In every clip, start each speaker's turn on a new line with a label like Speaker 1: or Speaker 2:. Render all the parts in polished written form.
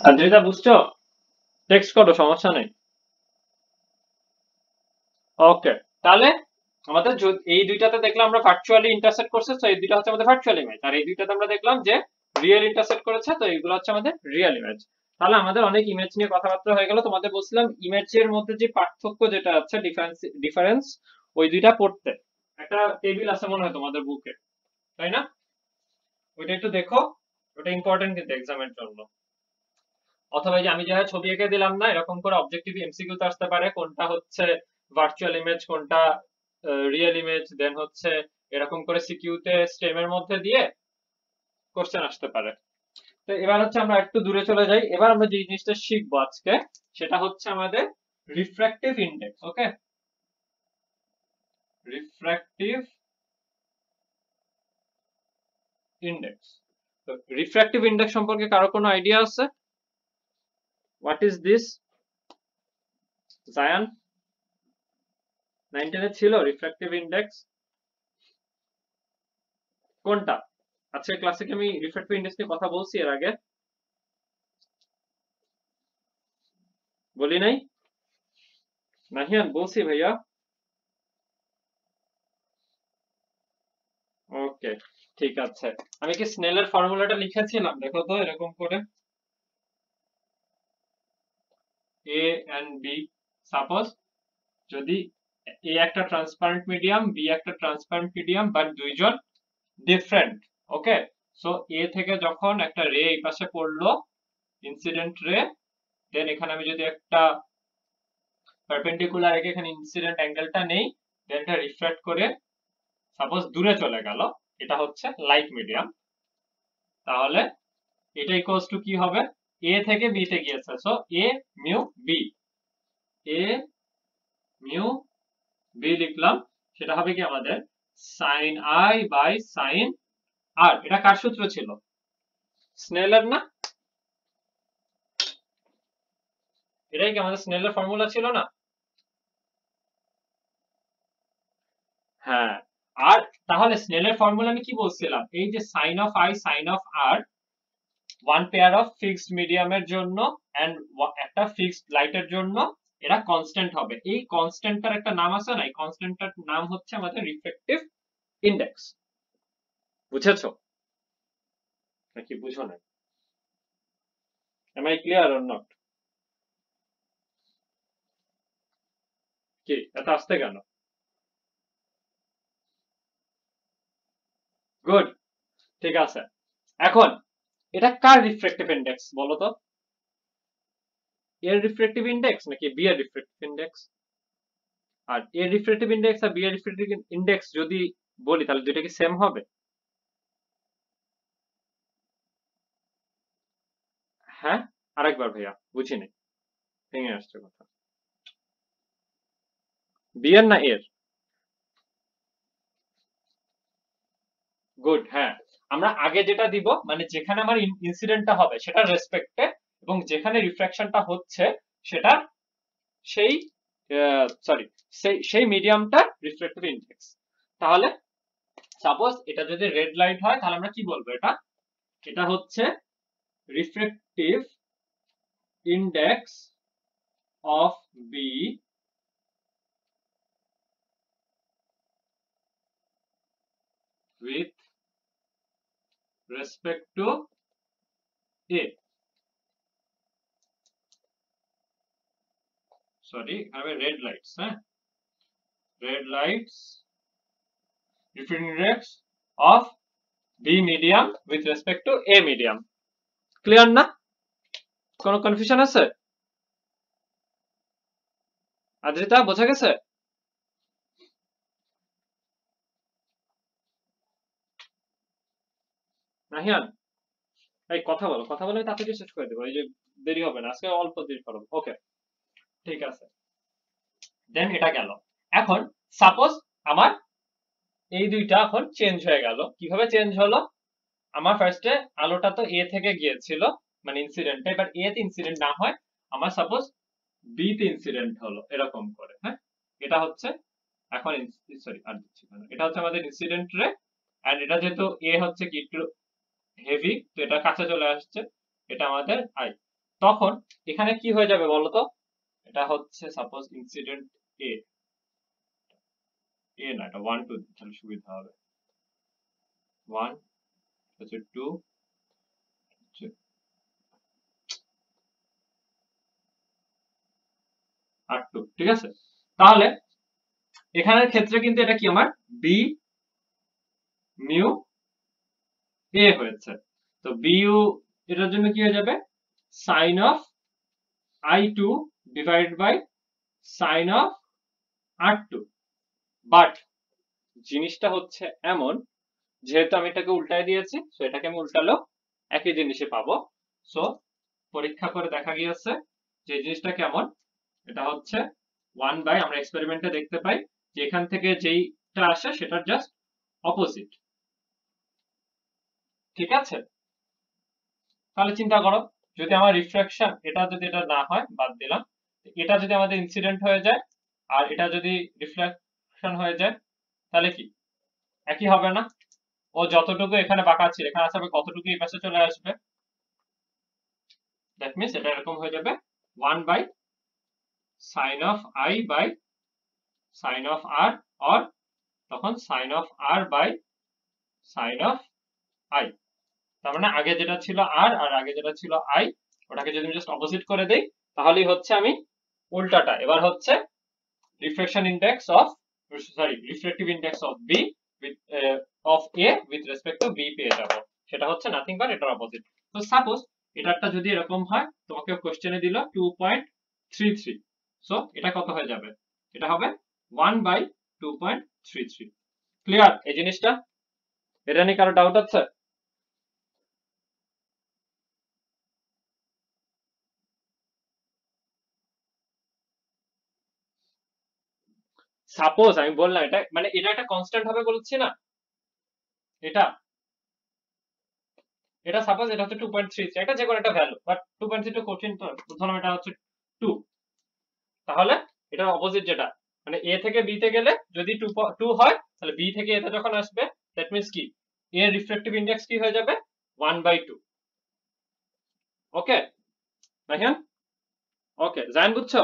Speaker 1: আদ্রিতা বুঝছো? টেক্সট করো, সমস্যা নেই। ওকে, তাহলে আমাদের এই দুইটাতে দেখলাম আমরা ভার্চুয়ালি ইন্টারসেক্ট করছে, তো এই দুইটা হচ্ছে আমাদের ভার্চুয়াল ইমেজ, আর এই দুইটাতে আমরা দেখলাম যে রিয়েল ইন্টারসেক্ট করেছে, তো এইগুলো হচ্ছে আমাদের রিয়েল ইমেজ। তাহলে আমাদের অনেক ইমেজ নিয়ে কথাবার্তা হয়ে গেল। তোমাদের বলছিলাম ইমেজের মধ্যে যে পার্থক্য যেটা আছে, ডিফারেন্স ডিফারেন্স ওই দুইটা পড়তে একটা টেবিল আছে মনে হয় তোমাদের বুকে, তাই না? ওইটা একটু দেখো, ওটা ইম্পর্টেন্ট কিন্তু এক্সামের জন্য। অথবা এই যে আমি যারা ছবি এঁকে দিলাম না, এরকম করে অবজেক্টিভ এমসিকিউ তে আসতে পারে কোনটা হচ্ছে ভার্চুয়াল ইমেজ, কোনটা রিয়েল ইমেজ, দেন হচ্ছে এরকম করে সিকিউ তে স্টেমের মধ্যে দিয়ে কোশ্চেন আসতে পারে। তো এবার হচ্ছে আমরা একটু দূরে চলে যাই। এবার আমরা যে জিনিসটা শিখবো আজকে, সেটা হচ্ছে আমাদের রিফ্র্যাক্টিভ ইন্ডেক্স। ওকে, রিফ্র্যাক্টিভ ইন্ডেক্স। তো রিফ্র্যাক্টিভ ইন্ডেক্স সম্পর্কে কারো কোনো আইডিয়া আছে? What is this? জায়ান, 9-10 ছিল রিফ্র্যাক্টিভ ইন্ডেক্স কোনটা? আজকে ক্লাসে কি আমি রিফ্র্যাক্টিভ ইন্ডেক্স নিয়ে কথা বলছি এর আগে? বলি নাই? নাহিয়ান বলছি ভাইয়া। ওকে, ঠিক আছে। আমি কি স্নেলের ফর্মুলাটা লিখেছিলাম? দেখো তো এরকম করে, এ এন্ড বি। সাপোজ যদি এ একটা ট্রান্সপারেন্ট মিডিয়াম, বি একটা ট্রান্সপারেন্ট মিডিয়াম, বাট দুইজন ডিফারেন্ট। ওকে, সো এ থেকে যখন একটা রে এই পাশে পড়লো, ইনসিডেন্ট রে, দেন এখানে আমি যদি একটা পারপেন্ডিকুলার রেখে এখানে ইনসিডেন্ট অ্যাঙ্গেলটা নেই, দেন এটা রিফ্লেক্ট করে সাপোজ দূরে চলে গেল, এটা হচ্ছে লাইট মিডিয়াম। তাহলে এটা ইকুয়ালস টু কি হবে? এ থেকে বি তে গিয়েছে, so A mu B, A mu B লিখলাম। সেটা হবে কি আমাদের sine I by sine R. এটা কার সূত্র ছিল? স্নেলের না? এটাই কি আমাদের স্নেলের ফর্মুলা ছিল না? হ্যাঁ। আর তাহলে স্নেলের ফর্মুলা আমি কি বলছিলাম? এই যে sine of I sine of R, one pair of fixed মিডিয়ামের জন্য এন্ড একটা ফিক্সড লাইটের জন্য এরা কনস্ট্যান্ট হবে। এই কনস্ট্যান্টটার একটা নাম আছে না? এই কনস্ট্যান্টটার নাম হচ্ছে আমাদের রিফ্লেকটিভ ইন্ডেক্স। বুঝেছো নাকি বুঝো না? Am I clear or not? কি এত আসতে কেন? গুড, ঠিক আছে। এখন এটা কার রিফ্লেকটিভ ইন্ডেক্স বলো তো? এর রিফ্লেকটিভ ইন্ডেক্স নাকি বি এর রিফ্লেকটিভ ইন্ডেক্স? আর এর রিফ্লেকটিভ ইন্ডেক্স আর বি এর রিফ্লেকটিভ ইন্ডেক্স যদি বলি, তাহলে দুইটা কি সেম হবে? হ্যাঁ, আরেকবার ভাইয়া বুঝিনি, ভেঙে আসছে কথা। বি এর না এর? গুড, হ্যাঁ। আমরা আগে যেটা দিব, মানে যেখানে আমার ইনসিডেন্টটা হবে সেটার রেসপেক্টে, এবং যেখানে রিফ্রাকশনটা হচ্ছে সেটা সেই সরি সেই সেই মিডিয়ামটা রিফ্লেকটিভ ইন্ডেক্স। তাহলে সাপোজ এটা যদি রেড লাইট হয়, তাহলে আমরা কি বলবো? এটা এটা হচ্ছে reflective index of B with respect to a, sorry এখানে রেড লাইটস, হ্যাঁ, red lights reflective index of B medium with respect to A medium. Clear না? কোনো কনফিউশন আছে? আদ্রিতা বোঝা গেছে? নাহিয়ান, এই কথা বলো, কথা বলে আমি তাড়াতাড়ি শেষ করে দেবো, এই যে দেরি হবে না আজকে, অল্প দেরি করবো। ওকে, ঠিক আছে। দেন এটা গেল। এখন সাপোজ আমার এই দুইটা এখন চেঞ্জ হয়ে গেল। কিভাবে চেঞ্জ হলো? আমার ফার্স্টে আলোটা তো এ থেকে গিয়েছিল, মানে ইনসিডেন্টটা, এবার এ তে ইনসিডেন্ট না হয় আমার সাপোজ বি তে ইনসিডেন্ট হলো, এরকম করে। হ্যাঁ, এটা হচ্ছে এখন সরি আর দিচ্ছি না, এটা হচ্ছে আমাদের ইনসিডেন্ট রে। এন্ড এটা যেহেতু এ হচ্ছে কি একটু হেভি, তো এটা কাছে চলে আসছে, এটা আমাদের আই। তখন এখানে কি হয়ে যাবে বলতো, এটা হচ্ছে সাপোজ ইনসিডেন্ট এ, না এটা 1 2 তাহলে সুবিধা হবে, 1 হচ্ছে 2 হচ্ছে আর 2, ঠিক আছে। তাহলে এখানের ক্ষেত্রে কিন্তু এটা কি আমার বি মিউ এ হয়েছে, তো বি ইউ এটার জন্য কি হয়ে যাবে sine of I2 divided by sine of R2। But জিনিসটা হচ্ছে এমন, যেহেতু আমি এটাকে উল্টায় দিয়েছি, সো এটাকে আমি উল্টালেও একই জিনিসই পাবো। সো পরীক্ষা করে দেখা গিয়েছে যে জিনিসটা কেমন, এটা হচ্ছে 1 বাই, আমরা এক্সপেরিমেন্টে দেখতে পাই যে এখান থেকে যেইটা আসে সেটার জাস্ট অপোজিট, ঠিক আছে। তাহলে চিন্তা করো, যদি আমার রিফ্রাকশন এটা যদি এটা না হয়, বাদ দিলাম, এটা যদি আমাদের ইনসিডেন্ট হয়ে যায় আর এটা যদি রিফ্লেকশন হয়ে যায়, তাহলে কি একই হবে না? ও যতটুকু এখানে বাঁকা ছিল এখানে আসবে কতটুকু এই পাশে চলে আসবে, দ্যাট মিন্স এটা এরকম হয়ে যাবে 1 by sine of I by sine of R, or তখন sine of R by sine of I। তার মানে আগে যেটা ছিল R আর আগে যেটা ছিল I, ওটাকে যদি আমি জাস্ট অপোজিট করে দেই তাহলেই হচ্ছে আমি উল্টাটা, এবার হচ্ছে reflection index of, sorry reflective index of B with of A with respect two B পেয়ে যাব, সেটা হচ্ছে নাথিং বাট এটার অপোজিট। তো সাপোজ এটারটা যদি এরকম হয়, তোমাকে কোশ্চেনে দিল 2.33, সো এটা কত হয়ে যাবে, এটা হবে 1 বাই 2.33। ক্লিয়ার এই জিনিসটা? এটা নিয়ে কারো ডাউট আছে? সাপোজ আমি বললাম এটা মানে এটা একটা কনস্ট্যান্ট হবে বলছি না, এটা এটা সাপোজ এটা হচ্ছে 2.33, এটা যে কোনো একটা ভ্যালু, বাট 2.32 কঠিন, তো ধরো এটা হচ্ছে 2, তাহলে এটার অপোজিট যেটা মানে এ থেকে বি তে গেলে যদি 2 হয়, তাহলে বি থেকে এতে যখন আসবে দ্যাট মিন্স কি এর রিফ্লেকটিভ ইন্ডেক্স কি হয়ে যাবে 1/2। ওকে রাইহান? ওকে জায়ান বুঝছো?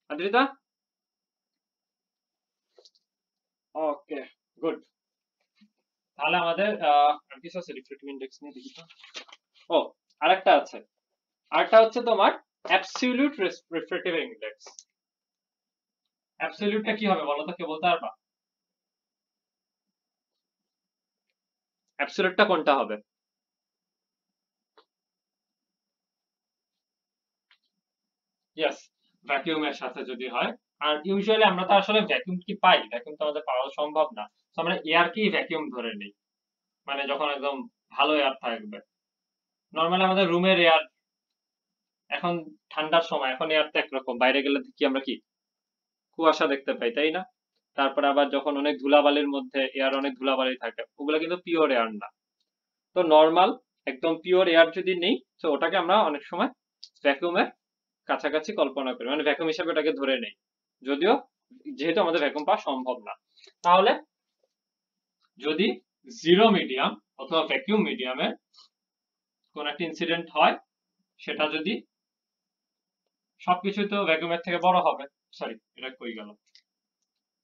Speaker 1: আদ্রিতা? Okay good. তাহলে আমাদের আর কিছু আছে রিফ্লেকটিভ ইন্ডেক্স নিয়ে দেখি তো। ও আরেকটা আছে, আরেকটা হচ্ছে তোমার অ্যাবসলিউট রিফ্লেকটিভ ইন্ডেক্স। অ্যাবসলিউটটা কি হবে বলো তো, কে বলতে পারবা? অ্যাবসলিউটটা কোনটা হবে? ইয়েস, ভ্যাকিউমের সাথে যদি হয়। আর ইউজুয়ালি আমরা তো আসলে ভ্যাকিউম কি পাই, ভ্যাকিউম তো আমাদের পাওয়া সম্ভব না, তো আমরা এয়ার কি ভ্যাকিউম ধরে নিই, মানে যখন একদম ভালো এয়ার থাকবে। নর্মালি আমাদের রুমের এয়ার এখন ঠান্ডার সময়, এখন এয়ার তো একরকম, বাইরে গেলে কি আমরা কি কুয়াশা দেখতে পাই, তাই না? তারপরে আবার যখন অনেক ধুলাবালির মধ্যে এয়ার অনেক ধুলাবালি থাকে, ওগুলো কিন্তু পিওর এয়ার না। তো নর্মাল একদম পিওর এয়ার যদি নেই, তো ওটাকে আমরা অনেক সময় ভ্যাকুয়ামের কাছাকাছি কল্পনা করি, মানে ভ্যাকুয়াম হিসেবে ওটাকে ধরে নেই, যদিও যেহেতু আমাদের ভ্যাকুয়াম পাওয়া সম্ভব না। তাহলে যদি জিরো মিডিয়াম অথবা ভ্যাকুয়াম মিডিয়ামে কোন একটা ইনসিডেন্ট হয়, সেটা যদি সবকিছু তো ভ্যাকুয়ামের থেকে বড় হবে, সরি এটা কই গেল,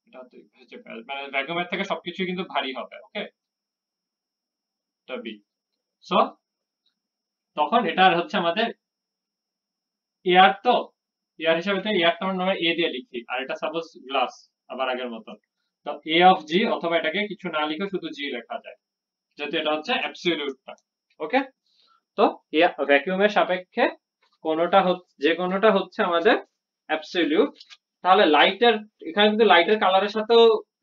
Speaker 1: এটা তো হচ্ছে মানে ভ্যাকুয়ামের থেকে সবকিছু কিন্তু ভারী হবে, ওকে এটা বি। সো তখন এটা হচ্ছে আমাদের এয়ার, তো এয়ার হিসাবে তো এয়ারটা আমরা এ দিয়ে লিখি, আর এটা সাপোজ গ্লাস, আবার আগের মতন, তো এ অফ জি, অথবা এটাকে কিছু না লিখে শুধু জি লেখা যায়, যেহেতু এটা হচ্ছে অ্যাবসলিউটটা। ওকে, তো ভ্যাকুয়ামের সাপেক্ষে কোনটা হচ্ছে, যে কোনটা হচ্ছে আমাদের অ্যাবসলিউট। তাহলে লাইটের, এখানে কিন্তু লাইটের কালারের সাথেও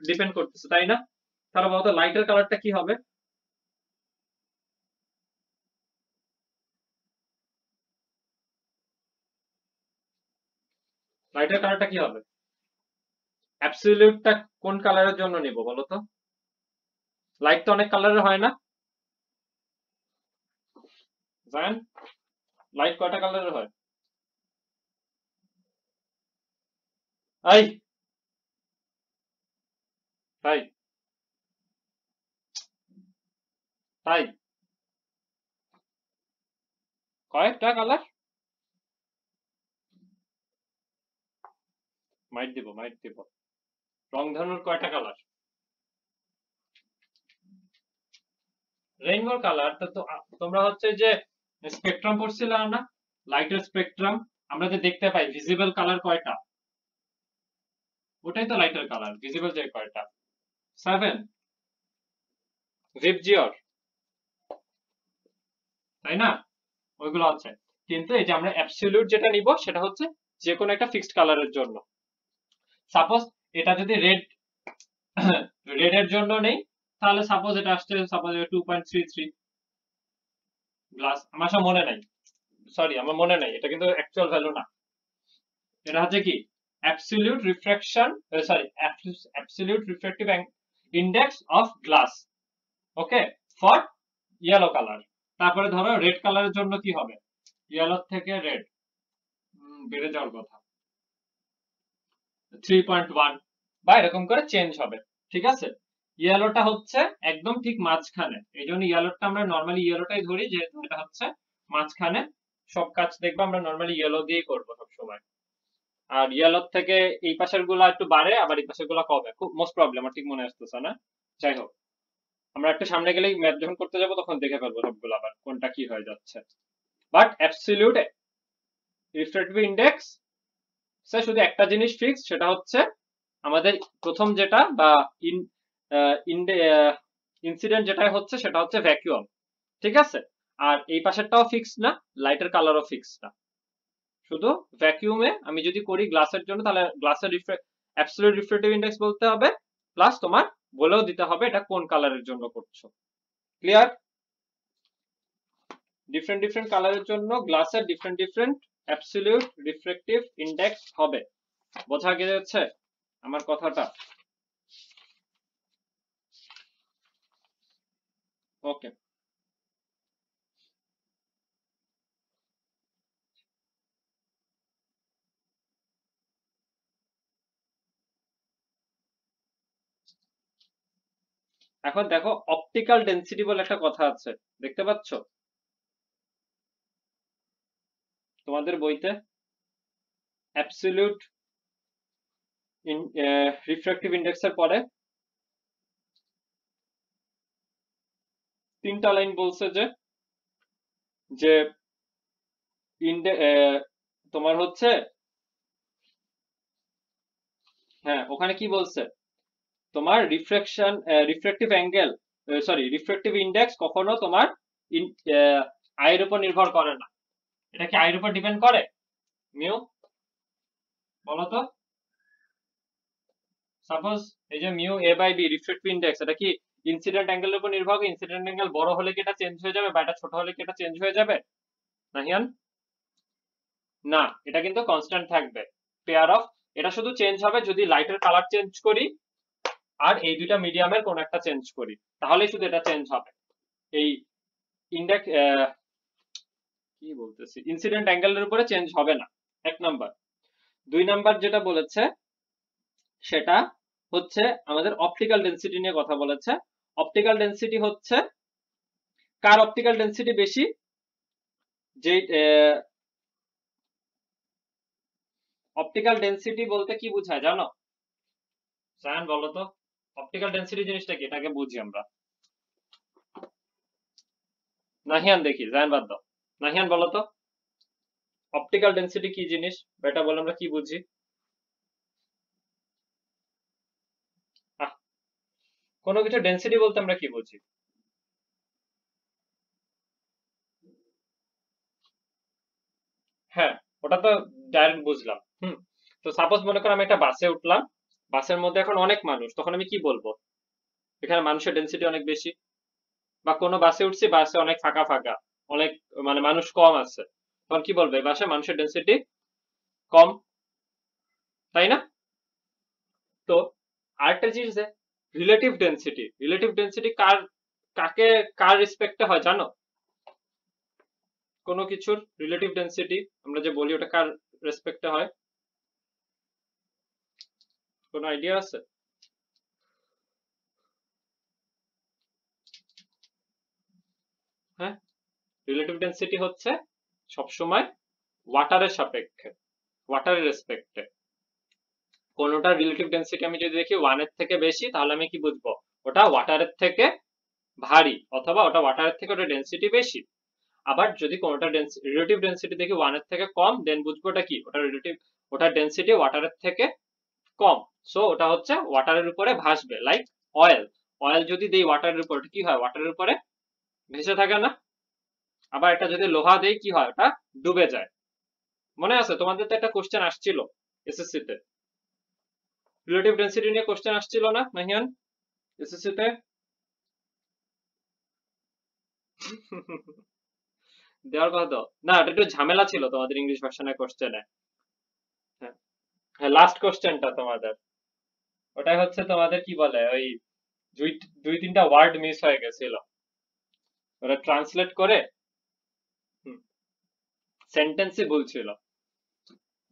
Speaker 1: ডিপেন্ড করতেছে, তাই না? তাহলে বলতো লাইটের কালারটা কি হবে? লাইটের কালারটা কি হবে? অ্যাবসলিউটটা কোন কালারের জন্য নিব বলো তো? লাইট তো অনেক কালারের হয় না জানেন? লাইট কয়টা কালারের হয়? এই তাই, তাই কয়েকটা কালার? মাইট দিব। রংধনুর কয়টা কালার? রেইনবো কালার তো তোমরা হচ্ছে যে স্পেকট্রাম পড়ছিলাম না, লাইটের স্পেকট্রাম, আমরা যে দেখতে পাই ভিজিবল কালার কয়টা, ওটাই তো লাইটের কালার। ভিজিবল যে কয়টা, 7 ভিবজিওর, তাই না? ওইগুলো আছে। কিন্তু এই যে আমরা অ্যাবসলিউট যেটা নিব সেটা হচ্ছে যে কোনো একটা ফিক্সড কালারের জন্য। সাপোজ এটা যদি রেড এর জন্য নেই, তাহলে সাপোজ এটা আসছে সাপোজ 2.33 গ্লাস, আমার সব মনে নাই, সরি আমার মনে নাই, এটা কিন্তু অ্যাকচুয়াল ভ্যালু না। এটা হচ্ছে কি absolute refraction, sorry absolute refractive index of glass, okay, for yellow colour. তারপরে ধরো রেড কালারের জন্য কি হবে, ইয়েলো থেকে রেড বেড়ে যাওয়ার কথা 3.1 বা এরকম করে চেঞ্জ হবে, ঠিক আছে? ইয়েলোটা হচ্ছে একদম ঠিক মাঝখানে, এই জন্য ইয়েলোটা আমরা নর্মালি ইয়েলোটাই ধরি, যেহেতু এটা হচ্ছে মাঝখানে। সব কাজ দেখবো আমরা নর্মালি ইয়েলো দিয়েই করবো সব সময়। আর ইয়েলো থেকে এই পাশের গুলা একটু বাড়ে, আবার এই পাশের গুলা কমে, খুব মোস্ট প্রবলেম, আমার ঠিক মনে আসতেছে না। যাই হোক, আমরা একটু সামনে গেলেই ম্যাথ যখন করতে যাবো তখন দেখে ফেলবো সবগুলো আবার কোনটা কি হয়ে যাচ্ছে। বাট অ্যাবসলিউট রিফ্রাক্টিভ ইন্ডেক্স শুধু একটা জিনিস ফিক্স, সেটা হচ্ছে আমাদের প্রথম যেটা বা ইনসিডেন্ট যেটা হচ্ছে সেটা হচ্ছে ভ্যাকুয়াম, ঠিক আছে? আর এই পাশেরটাও ফিক্স না, লাইটের কালারও ফিক্স না, শুধু ভ্যাকুয়ামে আমি যদি করি গ্লাসের জন্য, তাহলে গ্লাসের অ্যাবসলিউট রিফ্রাক্টিভ ইন্ডেক্স বলতে হবে, প্লাস তোমার বলেও দিতে হবে এটা কোন কালারের জন্য করছো। ক্লিয়ার? ডিফারেন্ট ডিফারেন্ট কালারের জন্য গ্লাসের different different absolute refractive index হবে। বোঝা গেছে আমার কথাটা? ওকে, এখন দেখো অপটিক্যাল ডেনসিটি বলে একটা কথা আছে, দেখতে পাচ্ছ তোমাদের বইতে? অ্যাবসলিউট রিফ্রাক্টিভ ইন্ডেক্সের পরে 3টা লাইন বলছে যে যে তোমার হচ্ছে, হ্যাঁ ওখানে কি বলছে, তোমার refractive angle, sorry refractive index কখনো তোমার আয়ের উপর নির্ভর করে না। এটা কি আয়ের উপর ডিপেন্ড করে মিউ? বলো তো। সাপোজ এই যে mu A by B refractive index, এটা কি ইনসিডেন্ট অ্যাঙ্গেলের উপর নির্ভর করে? ইনসিডেন্ট অ্যাঙ্গেল বড় হলে কি এটা চেঞ্জ হয়ে যাবে, বা এটা ছোট হলে কি এটা চেঞ্জ হয়ে যাবে? নাহিয়ান, না, এটা কিন্তু কনস্ট্যান্ট থাকবে। পেয়ার অফ, এটা শুধু চেঞ্জ হবে যদি লাইটের কালার চেঞ্জ করি আর এই দুইটা মিডিয়ামের কোন একটা চেঞ্জ করি, তাহলেই শুধু এটা চেঞ্জ হবে। এই ইন্ডেক্স কি বলতেছি, ইনসিডেন্ট অ্যাঙ্গেলের উপরে চেঞ্জ হবে না, 1 নাম্বার। 2 নাম্বার যেটা বলেছে সেটা হচ্ছে আমাদের অপটিক্যাল ডেনসিটি নিয়ে কথা বলেছে। অপটিক্যাল ডেনসিটি হচ্ছে কার অপটিক্যাল ডেনসিটি বেশি, যে অপটিক্যাল ডেনসিটি বলতে কি বোঝায় জানো? সায়ন বলো তো, অপটিক্যাল ডেনসিটি জিনিসটা কি, এটাকে বুঝি আমরা। নাহিয়ান দেখি, জায়ান বাদ দাও, নাহিয়ান বলো তো অপটিক্যাল ডেনসিটি কি জিনিস, এটা বলে আমরা কি বুঝি? কোনো কিছু ডেনসিটি বলতে আমরা কি বুঝি? হ্যাঁ, ওটা তো ডাইরেক্ট বুঝলাম। তো সাপোজ মনে করো আমি একটা বাসে উঠলাম, বাসের মধ্যে এখন অনেক মানুষ, তখন আমি কি বলবো, এখানে মানুষের ডেনসিটি অনেক বেশি। বা কোনো বাসে উঠছি, বাসে অনেক ফাঁকা ফাঁকা, অনেক মানে মানুষ কম আছে, তখন কি বলবে, বাসে মানুষের ডেনসিটি কম, তাই না? তো আরেকটা জিনিস যে রিলেটিভ ডেনসিটি, রিলেটিভ ডেনসিটি কাকে কার রেসপেক্টে হয় জানো? কোনো কিছুর রিলেটিভ ডেনসিটি আমরা যে বলি ওটা কার রেসপেক্টে হয়, কোনো আইডিয়া আছে? হ্যাঁ, রিলেটিভ ডেনসিটি হচ্ছে সবসময় ওয়াটারের সাপেক্ষে, ওয়াটারের রেসপেক্টে। কোনোটা রিলেটিভ ডেন্সিটি আমি যদি দেখি 1 এর থেকে বেশি, তাহলে আমি কি বুঝবো ওটা ওয়াটারের থেকে ভারী, অথবা ওটা ওয়াটারের থেকে ওটা ডেন্সিটি বেশি। আবার যদি কোনোটা রিলেটিভ ডেন্সিটি দেখি 1 এর থেকে কম, দেন বুঝবো ওটা কি, ওটা রিলেটিভ, ওটা ডেন্সিটি ওয়াটারের থেকে কম। সো ওটা হচ্ছে ওয়াটারের উপরে ভাসবে, লাইক অয়েল। অয়েল যদি দেই ওয়াটারের উপর, কি হয়, ওয়াটারের উপরে ভেসে থাকে না? আবার এটা যদি লোহা দেই, কি হয়, ওটা ডুবে যায়। মনে আছে তোমাদের তো একটা কোশ্চেন আসছিল এসএসসি তে, রিলেটিভ ডেন্সিটি নিয়ে কোশ্চেন আসছিল না নাহিয়ান এসএসসি তে? দেওয়ার কথা তো না, এটা একটু ঝামেলা ছিল তোমাদের ইংলিশ ভার্সনের কোশ্চেনে। হ্যাঁ, লাস্ট কোশ্চেনটা তোমাদের, ওটাই হচ্ছে তোমাদের কি বলে, ওই দুই দুই তিনটা ওয়ার্ড মিস হয়ে গেছিল, ওরা ট্রান্সলেট করে সেন্টেন্সই ভুল ছিল।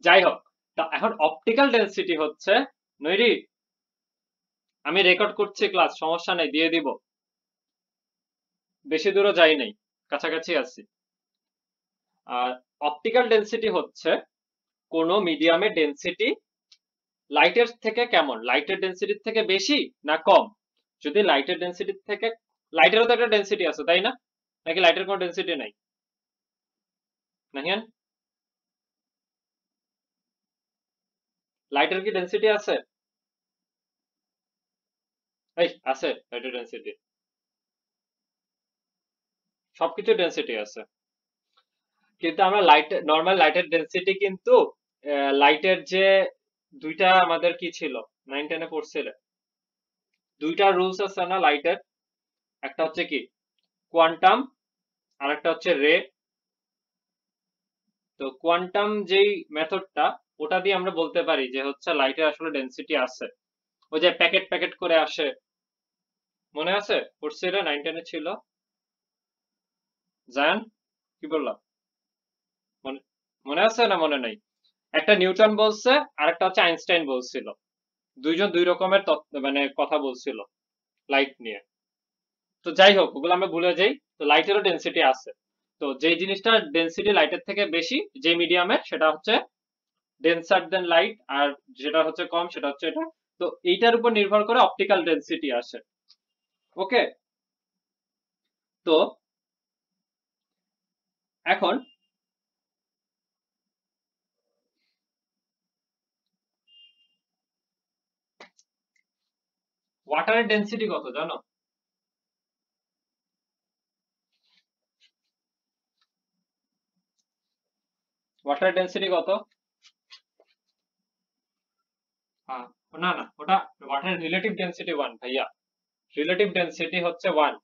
Speaker 1: যাই হোক, তা এখন অপটিক্যাল ডেন্সিটি হচ্ছে, নৈরি আমি রেকর্ড করছি ক্লাস, সমস্যা নেই, দিয়ে দিব, বেশি দূরও যাই নাই, কাছাকাছি আছি। আর অপটিক্যাল ডেন্সিটি হচ্ছে কোন মিডিয়ামের ডেন্সিটি লাইটের থেকে কেমন, লাইটের ডেন্সিটির থেকে বেশি না কম। যদি লাইটের ডেন্সিটির থেকে, লাইটেরও তো একটা ডেন্সিটি আছে তাই না, নাকি লাইটের কোনো ডেন্সিটি নাই নাহিয়ান? লাইটের কি ডেন্সিটি আছে? এই আছে লাইটের ডেন্সিটি, সবকিছু ডেন্সিটি আছে, কিন্তু আমরা লাইট, নর্মাল লাইটের ডেন্সিটি কিন্তু, লাইটের যে দুইটা আমাদের কি ছিল, 9-10 এ পড়ছিলে, দুইটা রুলস আছে না লাইটের, একটা হচ্ছে কি কোয়ান্টাম, আর একটা হচ্ছে রে। তো কোয়ান্টাম যেই মেথডটা, ওটা দিয়ে আমরা বলতে পারি যে হচ্ছে লাইটের আসলে ডেন্সিটি আছে, ওই যে প্যাকেট প্যাকেট করে আসে, মনে আছে পড়ছিলে, 9-10 এ ছিল। জায়ান কি বললাম, মনে মনে আছে না মনে নাই? একটা নিউটন বলছে, আর একটা হচ্ছে আইনস্টাইন বলছিল, দুইজন দুই রকমের মানে কথা বলছিল লাইট নিয়ে। তো যাই হোক, ওগুলো আমরা ভুলে যাই। তো লাইটেরও ডেন্সিটি আছে, তো যেই জিনিসটা ডেন্সিটি লাইটের থেকে বেশি যে মিডিয়ামের, সেটা হচ্ছে ডেন্সার দেন লাইট, আর যেটা হচ্ছে কম সেটা হচ্ছে এটা। তো এইটার উপর নির্ভর করে অপটিক্যাল ডেন্সিটি আসে। ওকে, তো এখন ওয়াটারের ডেন্সিটি কত জানো? ওয়াটারের ডেন্সিটি কত? আহ, না না, ওটা ওয়াটারের রিলেটিভ ডেন্সিটি 1 ভাইয়া, রিলেটিভ ডেন্সিটি হচ্ছে 1।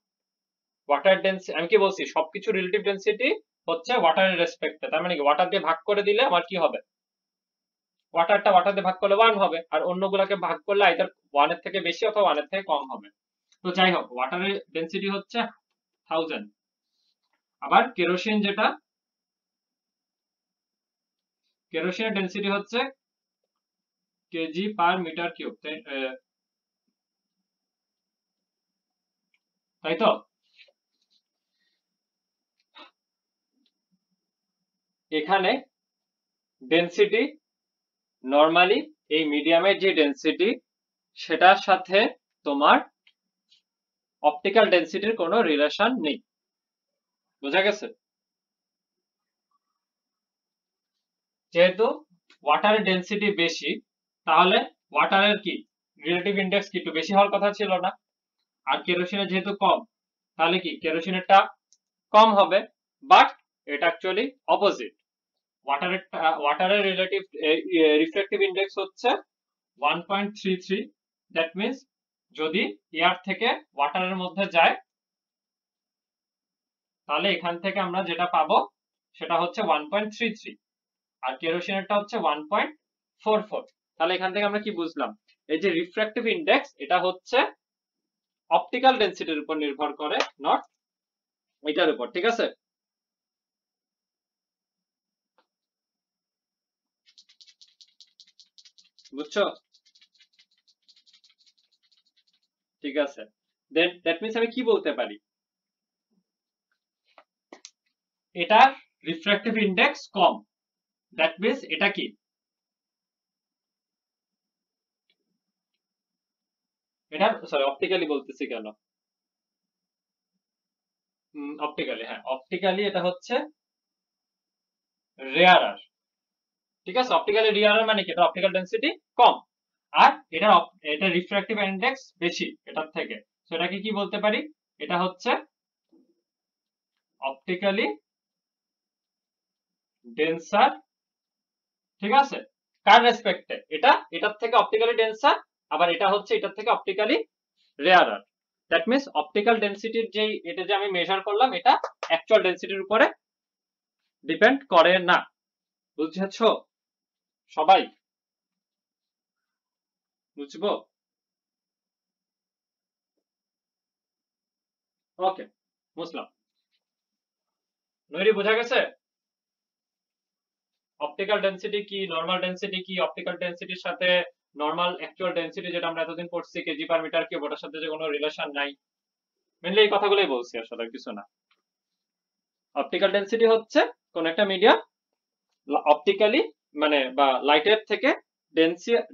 Speaker 1: ওয়াটার ডেন্সিটি আমি কি বলছি, সবকিছু রিলেটিভ ডেন্সিটি হচ্ছে ওয়াটারের রেসপেক্টে, তার মানে কি ওয়াটার দিয়ে ভাগ করে দিলে আমার কি হবে, ওয়াটারটা ওয়াটার দিয়ে ভাগ করলে 1 হবে, আর অন্যগুলাকে ভাগ করলে আইদার 1 এর থেকে বেশি অথবা 1 এর থেকে কম হবে। তো যাই হোক, ওয়াটারের ডেন্সিটি হচ্ছে 1000। আবার কেরোসিন যেটা, কেরোসিনের ডেন্সিটি হচ্ছে কেজি পার মিটার কিউব, তাই তো? এখানে ডেন্সিটি নরমালি এই মিডিয়ামের যে ডেন্সিটি, সেটার সাথে তোমার অপটিক্যাল ডেন্সিটির কোনো রিলেশন নেই, বোঝা গেছে? যেহেতু ওয়াটারের ডেন্সিটি বেশি, তাহলে ওয়াটারের কি রিলেটিভ ইন্ডেক্স কি একটু বেশি হওয়ার কথা ছিল না? আর কেরোসিনের যেহেতু কম, তাহলে কি কেরোসিনেরটা কম হবে। বাট এটা অ্যাকচুয়ালি অপোজিট, ওয়াটারের ওয়াটারের রিলেটিভ রিফ্র্যাক্টিভ ইন্ডেক্স হচ্ছে 1.33। দ্যাট মিন্স যদি এয়ার থেকে ওয়াটারের মধ্যে যায়, তাহলে এখান থেকে আমরা যেটা পাবো সেটা হচ্ছে 1.33, আর কেরোসিনেরটা হচ্ছে 1.44। তাহলে এখান থেকে আমরা কি বুঝলাম, এই যে রিফ্র্যাক্টিভ ইন্ডেক্স, এটা হচ্ছে অপটিক্যাল ডেন্সিটির উপর নির্ভর করে, নট এটার উপর, ঠিক আছে? বুঝছো? ঠিক আছে, দেন দ্যাট মিন্স আমি কি বলতে পারি, এটার refractive index com, that means এটা কি এটা সরি অপটিক্যালি বলতেছি কেন, অপটিক্যালি, হ্যাঁ অপটিক্যালি এটা হচ্ছে রেয়ারার। ঠিক আছে, অপটিক্যালি রেয়ারার মানে কি, এটা অপটিক্যাল ডেনসিটি কম, আর এটা রিফ্র্যাক্টিভ ইনডেক্স বেশি এটার থেকে। তো এটাকে কি বলতে পারি, এটা হচ্ছে অপটিক্যালি ডেন্সার। ঠিক আছে, কার রেসপেক্টে, এটার থেকে অপটিক্যালি ডেন্সার, আবার এটা হচ্ছে এটার থেকে অপটিক্যালি রেয়ারার। দ্যাট মিন্স অপটিক্যাল ডেন্সিটির এটা যে আমি মেজার করলাম, এটা অ্যাকচুয়াল ডেন্সিটির উপরে ডিপেন্ড করে না। বুঝেছো সবাই? বুঝবো? ওকে, বুঝলাম। নৈরি বোঝা গেছে অপটিক্যাল ডেন্সিটি কি, নরমাল ডেন্সিটি কি, অপটিক্যাল ডেন্সিটির সাথে নরমাল অ্যাকচুয়াল ডেন্সিটি যেটা আমরা এতদিন পড়ছি কেজি পার মিটার কিউব, ওটার সাথে যে কোনো রিলেশন নাই। মেনলি এই কথাগুলোই বলছি, আসলে কিছু না। অপটিক্যাল ডেন্সিটি হচ্ছে কোন একটা মিডিয়াম অপটিক্যালি মানে বা লাইটের থেকে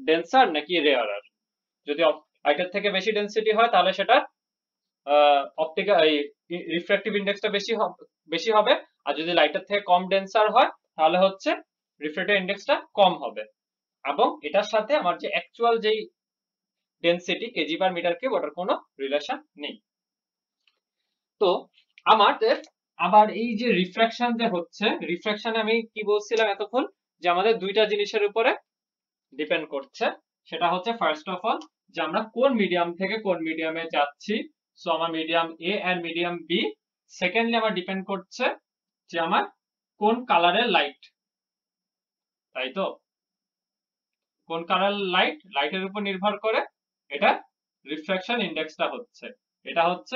Speaker 1: ডেন্সার নাকি রেয়ারার। যদি লাইটের থেকে বেশি ডেন্সিটি হয় তাহলে সেটার অপটিক্যাল রিফ্র্যাক্টিভ ইন্ডেক্সটা বেশি হবে, আর যদি লাইটের থেকে কম ডেন্সার হয় তাহলে হচ্ছে রিফ্র্যাক্টিভ ইন্ডেক্সটা কম হবে। এবং এটার সাথে আমার যে অ্যাকচুয়াল যেই density KG per metre cube, ওটার কোনো রিলেশন নেই। তো আমাদের আবার এই যে রিফ্র্যাকশন যে হচ্ছে, রিফ্র্যাকশনে আমি কি বলছিলাম এতক্ষণ, যে আমাদের দুইটা জিনিসের উপরে ডিপেন্ড করছে। সেটা হচ্ছে ফার্স্ট অফ অল যে আমরা কোন মিডিয়াম থেকে কোন মিডিয়ামে যাচ্ছি। সো আমার medium A and medium B. Secondly আমার ডিপেন্ড করছে যে আমার কোন কালারের লাইট, তাই তো? কোন কালার লাইটের উপর নির্ভর করে এটা রিফ্র্যাকশন ইন্ডেক্সটা হচ্ছে। এটা হচ্ছে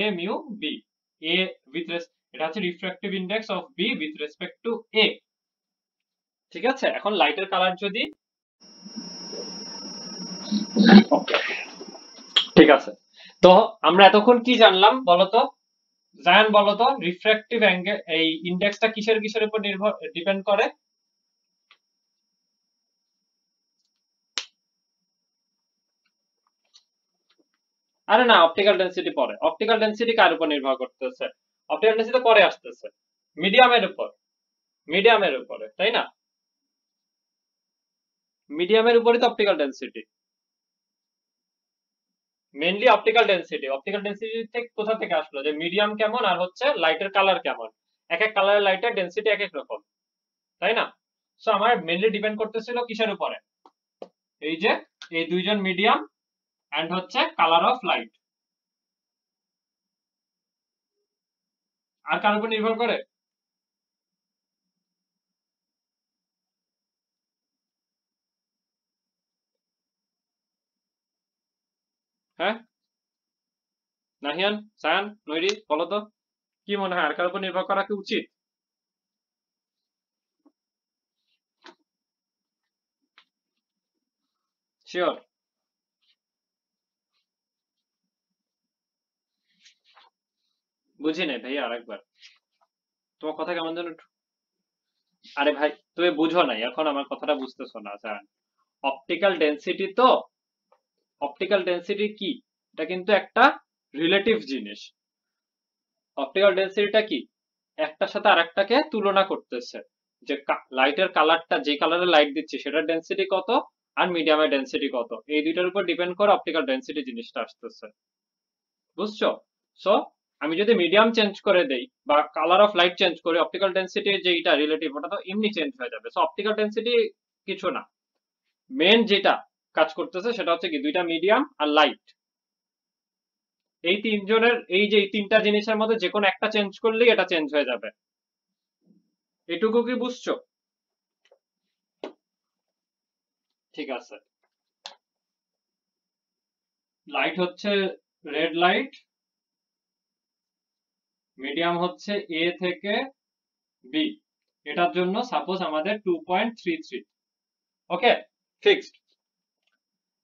Speaker 1: A mu B, A with এটা হচ্ছে refractive index of B with respect to A. ঠিক আছে, এখন লাইটের কালার যদি, ঠিক আছে, তো আমরা এতক্ষণ কি জানলাম বলতো, জায়ান বলতো রিফ্র্যাক্টিভ অ্যাঙ্গেল এই ইন্ডেক্সটা কিসের কিসের উপর ডিপেন্ড করে? আরে না, অপটিক্যাল ডেন্সিটি পরে। অপটিক্যাল ডেন্সিটি কার উপর নির্ভর করতেছে? অপটিক্যাল ডেন্সিটি পরে আসতেছে, মিডিয়ামের উপর, মিডিয়ামের উপরে, তাই না? মিডিয়ামের উপরই তো optical density, mainly optical density. Optical density থেকে কোথা থেকে আসলো, যে মিডিয়াম কেমন আর হচ্ছে লাইটের কালার কেমন। এক এক কালারের লাইটের ডেন্সিটি এক এক রকম, তাই না? সো আমার মেইনলি ডিপেন্ড করতেছিল কিসের উপরে, এই যে এই দুইজন মিডিয়াম এন্ড হচ্ছে কালার অফ লাইট। আর কার উপর নির্ভর করে? হ্যাঁ, নাহিয়ান, সায়ান, নৈরি, বলো তো কি মনে হয় আর কার উপর নির্ভর করা কি উচিত? শিওর? বুঝি নাই ভাই, আরেকবার তোমার কথা কেমন যেন আরে ভাই তুমি বুঝো নাই, এখন আমার কথাটা বুঝতেছো না সায়ান। অপটিক্যাল ডেন্সিটি তো, অপটিক্যাল ডেন্সিটি কি, এটা কিন্তু একটা রিলেটিভ জিনিস। অপটিক্যাল ডেন্সিটিটা কি, একটার সাথে আরেকটাকে তুলনা করতেছে, যে লাইটের কালারটা, যে কালারে লাইট দিচ্ছে সেটার ডেন্সিটি কত আর মিডিয়ামের ডেন্সিটি কত, এই দুইটার উপর ডিপেন্ড করে অপটিক্যাল ডেন্সিটি জিনিসটা আসতেছে। বুঝছো? সো আমি যদি মিডিয়াম চেঞ্জ করে দেই বা কালার অফ লাইট চেঞ্জ করি, অপটিক্যাল ডেন্সিটি যেটা রিলেটিভ ওটা তো এমনি চেঞ্জ হয়ে যাবে। সো অপটিক্যাল ডেন্সিটি কিছু না, মেন যেটা কাজ করতেছে সেটা হচ্ছে কি দুইটা মিডিয়াম আর লাইট, এই তিনজনের এই তিনটা জিনিসের মধ্যে যে কোনো একটা চেঞ্জ করলেই এটা চেঞ্জ হয়ে যাবে। এটুকু কি বুঝছো? ঠিক আছে, লাইট হচ্ছে রেড লাইট, মিডিয়াম হচ্ছে এ থেকে বি, এটার জন্য সাপোজ আমাদের 2.33। ওকে, ফিক্সড।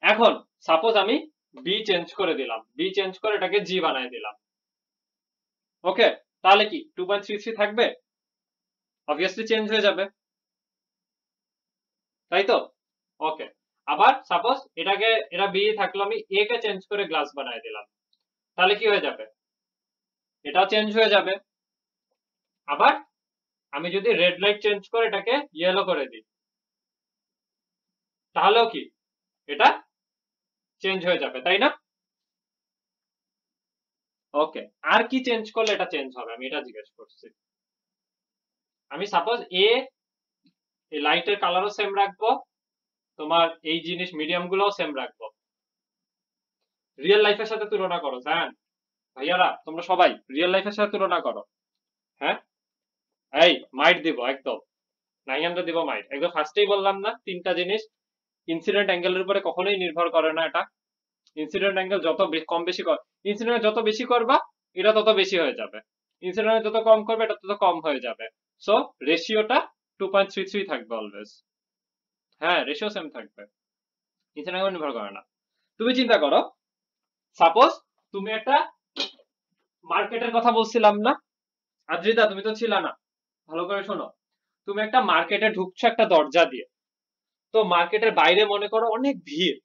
Speaker 1: এখন সাপোজ আমি বি চেঞ্জ করে দিলাম, বি চেঞ্জ করে এটাকে জি বানাই দিলাম। ওকে, তাহলে কি 2.33 থাকবে? অবভিয়াসলি চেঞ্জ হয়ে যাবে, তাই তো? ওকে, আবার সাপোজ এটা বি থাকলো, আমি এ কে চেঞ্জ করে গ্লাস বানায় দিলাম, তাহলে কি হয়ে যাবে? এটাও চেঞ্জ হয়ে যাবে। আবার আমি যদি রেড লাইট চেঞ্জ করে এটাকে ইয়েলো করে দিই, তাহলেও কি এটা চেঞ্জ হয়ে যাবে, তাই না? ওকে, আর কি চেঞ্জ করলে এটা চেঞ্জ হবে, আমি এটা জিজ্ঞেস করছি। আমি সাপোজ এই লাইটের কালারও সেম রাখবো, তোমার এই জিনিস মিডিয়াম গুলোও সেম রাখবো। রিয়েল লাইফের সাথে তুলনা করো, জান ভাইয়ারা, তোমরা সবাই রিয়েল লাইফের সাথে তুলনা করো। হ্যাঁ, এই মাইট দিব একদম, 900 দিব মাইট একদম। ফার্স্টেই বললাম না, তিনটা জিনিস ইনসিডেন্ট অ্যাঙ্গেলের উপরে কখনোই নির্ভর করে না। এটা ইনসিডেন্ট অ্যাঙ্গেল যত কম বেশি কর, ইনসিডেন্ট যত বেশি করবা এটা তত বেশি হয়ে যাবে, ইনসিডেন্ট যত কম করবে এটা তত কম হয়ে যাবে। সো রেশিওটা 2.33 থাকবে অলওয়েজ। হ্যাঁ, রেশিও সেম থাকবে, ইনসিডেন্ট নির্ভর করে না। তুমি চিন্তা করো, সাপোজ তুমি একটা মার্কেটের কথা বলছিলাম না, আদ্রিতা তুমি তো ছিল না, ভালো করে শোনো। তুমি একটা মার্কেটে ঢুকছো একটা দরজা দিয়ে, তো মার্কেটের বাইরে মনে করো অনেক ভিড়,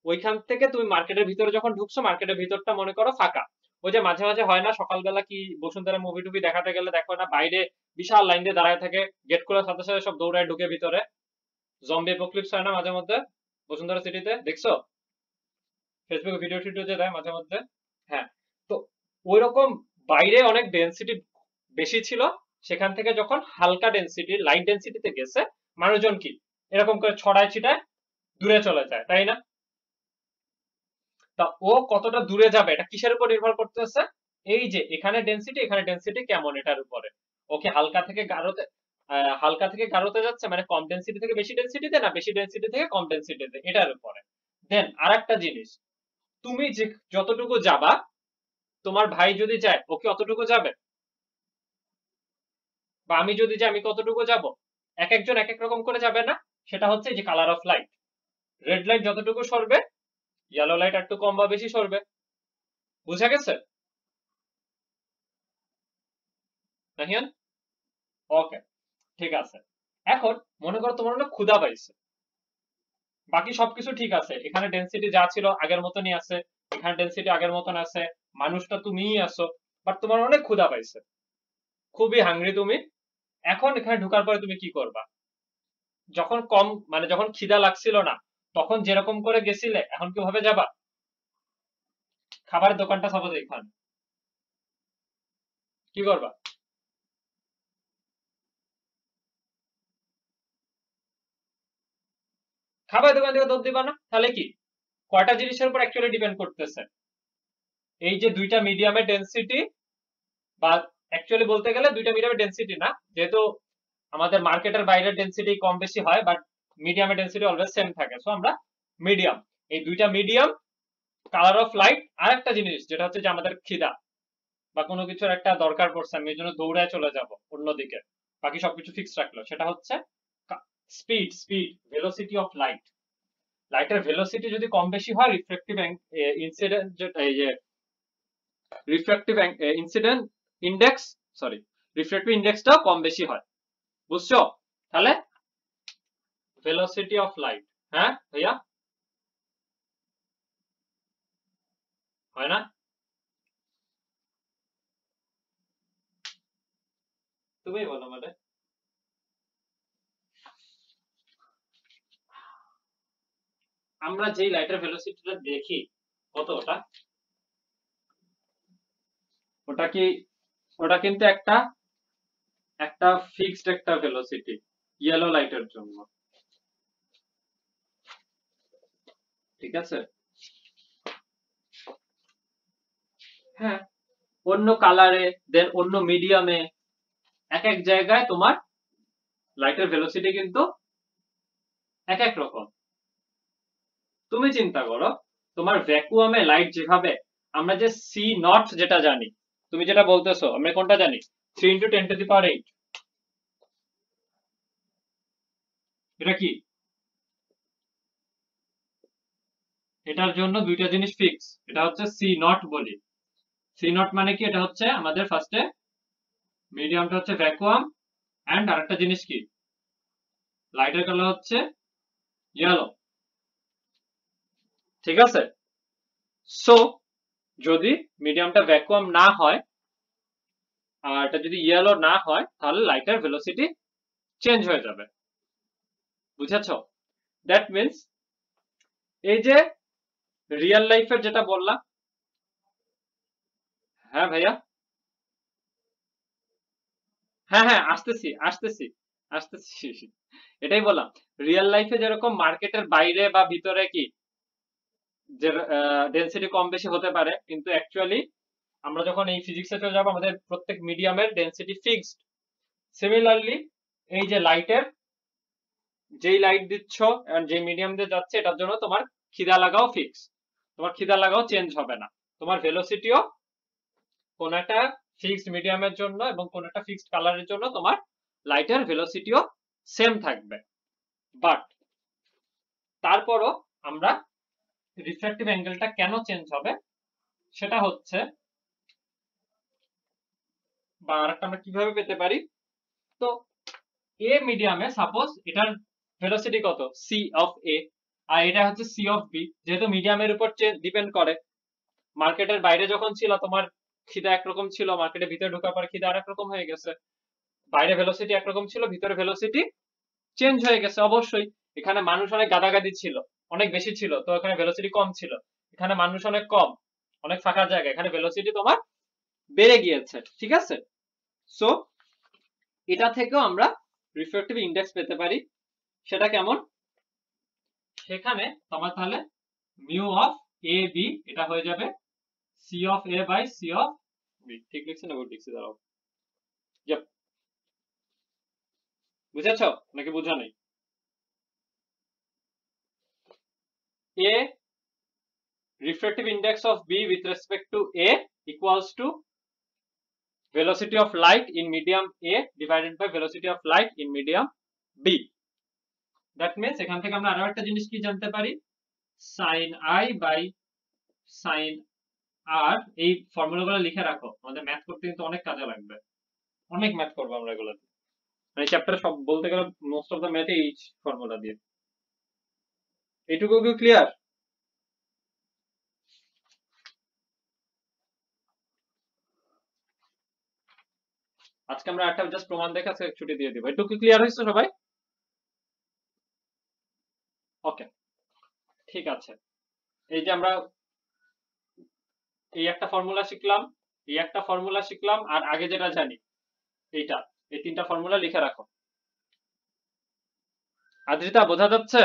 Speaker 1: ওইখান থেকে তুমি মার্কেটের ভিতরে যখন ঢুকছো, মার্কেটের ভিতরটা মনে করো ফাঁকা। ওই যে মাঝে মাঝে হয় না সকালবেলা কি বসুন্ধরা মুভি টুভি দেখাতে গেলে দেখো না বাইরে বিশাল লাইন দিয়ে দাঁড়ায় থাকে, গেট খোলার সাথে সাথে সব দৌড়ায় ঢুকে ভিতরে, জম্বি অ্যাপোক্যালিপস হয় না মাঝে মধ্যে বসুন্ধরা সিটিতে, দেখছো? ফেসবুকে ভিডিও টিডিও যে দেয় মাঝে মধ্যে। হ্যাঁ, তো ওইরকম বাইরে অনেক ডেন্সিটি বেশি ছিল, সেখান থেকে যখন হালকা ডেন্সিটি লাইট ডেন্সিটিতে গেছে, মানুষজন কি এরকম করে ছড়ায় ছিটায় দূরে চলে যায়, তাই না? তা ও কতটা দূরে যাবে এটা কিসের উপর নির্ভর করতেছে? এই যে এখানে ডেন্সিটি কেমন এটার উপরে। ওকে হালকা থেকে গাঢ়তে যাচ্ছে, মানে কম ডেন্সিটি থেকে বেশি ডেন্সিটিতে, না বেশি ডেন্সিটি থেকে কম ডেন্সিটিতে, এটার উপরে। দেন আরেকটা জিনিস, তুমি যে যতটুকু যাবা, তোমার ভাই যদি যায় ওকে অতটুকু যাবে, বা আমি যদি যাই আমি কতটুকু যাব? এক একজন এক এক রকম করে যাবে না? সেটা হচ্ছে যে colour of light, red light যতটুকু সরবে, ইয়েলো লাইট একটু কম বা বেশি সরবে। বুঝা গেছে নাহিয়ান? ওকে, ঠিক আছে। এখন মনে করো তোমার অনেক ক্ষুধা পাইছে, বাকি সবকিছু ঠিক আছে, এখানে ডেন্সিটি যা ছিল আগের মতনই আছে, এখানে ডেন্সিটি আগের মতন আছে, মানুষটা তুমিই আছো, বাট তোমার অনেক ক্ষুধা পাইছে, খুবই হাংরি তুমি। এখন এখানে ঢোকার পরে তুমি কি করবা? যখন কম মানে যখন খিদা লাগছিল না, তখন যেরকম করে গেছিলে, এখন কিভাবে যাবা? খাবারের দোকানটা সাপোজ এখানে, কি করবা? খাবারের দোকান থেকে দৌড় দিবা না? তাহলে কি, কয়টা জিনিসের উপর অ্যাকচুয়ালি ডিপেন্ড করতেছে? এই যে দুইটা মিডিয়ামের ডেন্সিটি, বা অ্যাকচুয়ালি বলতে গেলে দুইটা মিডিয়ামের ডেন্সিটি না, যেহেতু আমাদের মার্কেটের বাইরের ডেন্সিটি কম বেশি হয়, বাট মিডিয়ামের ডেন্সিটি অলওয়েজ সেম থাকে, সো আমরা মিডিয়াম, এই দুইটা মিডিয়াম, কালার অফ লাইট, আর একটা জিনিস যেটা হচ্ছে যে আমাদের খিদা বা কোনো কিছুর একটা দরকার পড়ছে, আমি এই জন্য দৌড়ায় চলে যাব অন্যদিকে, বাকি সবকিছু ফিক্স রাখলো, সেটা হচ্ছে স্পিড ভেলোসিটি অফ লাইট। লাইটের ভেলোসিটি যদি কম বেশি হয়, রিফ্লেকটিভ ইনসিডেন্ট, এই যে reflective incident index, sorry, reflective ইন্ডেক্সটাও কম বেশি হয়, বুঝছো? তাহলে ভেলোসিটি অফ লাইট, হ্যাঁ ভাইয়া, হয় না? তুমি বলো মানে। আমরা যেই লাইটের ভেলোসিটিটা দেখি কত ওটা, ওটা কি, ওটা কিন্তু একটা একটা ফিক্সড একটা ভেলোসিটি ইয়েলো লাইটের জন্য, ঠিক আছে? হ্যাঁ, অন্য কালারে, দেন অন্য মিডিয়ামে, এক এক জায়গায় তোমার লাইটের ভেলোসিটি কিন্তু এক এক রকম। তুমি চিন্তা করো, তোমার ভ্যাকুয়ামে লাইট যেভাবে, আমরা যে সি নট যেটা জানি, তুমি যেটা বলতেছো আমরা কোনটা জানি, 3 × 10⁸, এটা কি? এটার জন্য দুইটা জিনিস ফিক্স, এটা হচ্ছে সি নট বলি। সি নট মানে কি, এটা হচ্ছে আমাদের ফার্স্টে মিডিয়ামটা হচ্ছে ভ্যাকুয়াম, এন্ড আরেকটা জিনিস কি, লাইটের কালার হচ্ছে ইয়েলো, ঠিক আছে? সো যদি মিডিয়ামটা ভ্যাকুয়াম না হয় আর এটা যদি ইয়েলো না হয় তাহলে লাইটের ভেলোসিটি চেঞ্জ হয়ে যাবে। বুঝেছো? দ্যাট মিনস এই যে রিয়েল লাইফের যেটা বললাম, হ্যাঁ ভাইয়া, হ্যাঁ হ্যাঁ আসতেছি আসতেছি আসতেছি, এটাই বললাম। রিয়েল লাইফে যেরকম মার্কেটের বাইরে বা ভিতরে কি যে ডেনসিটি কম বেশি হতে পারে, কিন্তু অ্যাকচুয়ালি আমরা যখন এই ফিজিক্সে চলে যাবো আমাদের প্রত্যেক মিডিয়ামের ডেনসিটি ফিক্সড। সিমিলারলি এই যে লাইটের, যেই লাইট দিচ্ছ যে মিডিয়াম দিয়ে যাচ্ছে এটার জন্য তোমার খিদা লাগাও ফিক্স, তোমার খিদা লাগাও চেঞ্জ হবে না, তোমার ভেলোসিটিও কোন একটা ফিক্সড মিডিয়ামের জন্য এবং কোন একটা ফিক্সড কালারের জন্য তোমার লাইটের ভেলোসিটিও সেম থাকবে। বাট তারপরও আমরা রিফ্র্যাক্টিভ অ্যাঙ্গেলটা কেন চেঞ্জ হবে সেটা হচ্ছে, বা আরেকটা আমরা কিভাবে পেতে পারি, তো এ মিডিয়ামে সাপোজ এটার ভেলোসিটি কত, সি অফ এ, আর এটা হচ্ছে সি অফ বি, যেহেতু মিডিয়ামের উপর ডিপেন্ড করে। মার্কেটের বাইরে যখন ছিল তোমার খিদা একরকম ছিল, মার্কেটের ভিতরে ঢোকার পর খিদা আরেক রকম হয়ে গেছে। বাইরে ভেলোসিটি একরকম ছিল, ভিতরে ভেলোসিটি চেঞ্জ হয়ে গেছে। অবশ্যই এখানে মানুষ অনেক গাদাগাদি ছিল, অনেক বেশি ছিল, তো এখানে ভেলোসিটি কম ছিল। এখানে মানুষ অনেক কম, অনেক ফাঁকা জায়গা, এখানে ভেলোসিটি তোমার বেড়ে গিয়েছে। ঠিক আছে? সো এটা থেকেও আমরা রিফ্র্যাক্টিভ ইন্ডেক্স পেতে পারি। সেটা কেমন, সেখানে তোমার তাহলে মিউ অফ এ বি এটা হয়ে যাবে C of A by C of B. ঠিক লিখছি না ভুল লিখছি, দাঁড়াও। বুঝেছ নাকি বুঝা নেই? A refractive index of B with respect to A equals to velocity of light in medium A divided by velocity of light in medium B. That means এখান থেকে আমরা আরো একটা জিনিস কি জানতে পারি, sin I by sin R। এই ফর্মুলাগুলো লিখে রাখো, আমাদের ম্যাথ করতে কিন্তু অনেক কাজে লাগবে, অনেক ম্যাথ করবো আমরা এগুলোতে। এই চ্যাপ্টারে সব বলতে গেলে মোস্ট অফ দ্য ম্যাথ এই ফর্মুলা দিয়ে। এইটুকু কি ক্লিয়ার? আজকে আমরা একটা জাস্ট প্রমাণ দেখে আজকে ছুটি দিয়ে দিব। এটুকু ক্লিয়ার হয়েছে সবাই? ওকে, ঠিক আছে। এই যে আমরা এই একটা ফর্মুলা শিখলাম, এই একটা ফর্মুলা শিখলাম, আর আগে যেটা জানি এইটা, এই তিনটা ফর্মুলা লিখে রাখো। আদ্রিতা বোঝা যাচ্ছে?